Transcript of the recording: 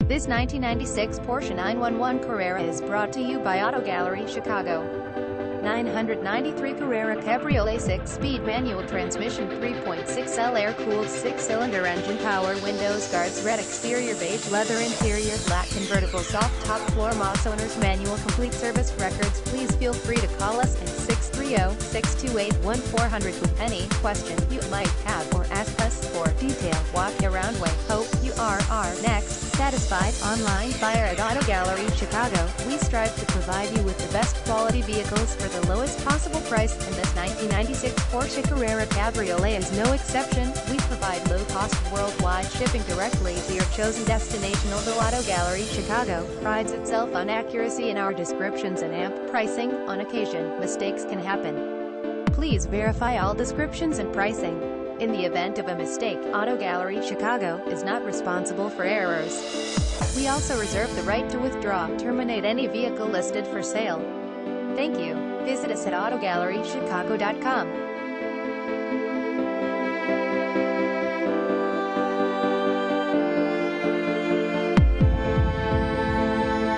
This 1996 Porsche 911 Carrera is brought to you by Auto Gallery Chicago. 993 Carrera Cabriolet 6-speed manual transmission 3.6L air-cooled 6-cylinder engine power windows guards red exterior beige leather interior black convertible soft top floor Moss owner's manual complete service records. Please feel free to call us at 630-628-1400 with any question you might have or ask us for detailed walk-around way. Hope you are our next satisfied online buyer at Auto Gallery Chicago. We strive to provide you with the best quality vehicles for the lowest possible price, and this 1996 Porsche Carrera Cabriolet is no exception. We provide low-cost worldwide shipping directly to your chosen destination. Although Auto Gallery Chicago prides itself on accuracy in our descriptions and amp pricing, on occasion, mistakes can happen. Please verify all descriptions and pricing. In the event of a mistake, Auto Gallery Chicago is not responsible for errors. We also reserve the right to withdraw, terminate any vehicle listed for sale. Thank you. Visit us at AutoGalleryChicago.com.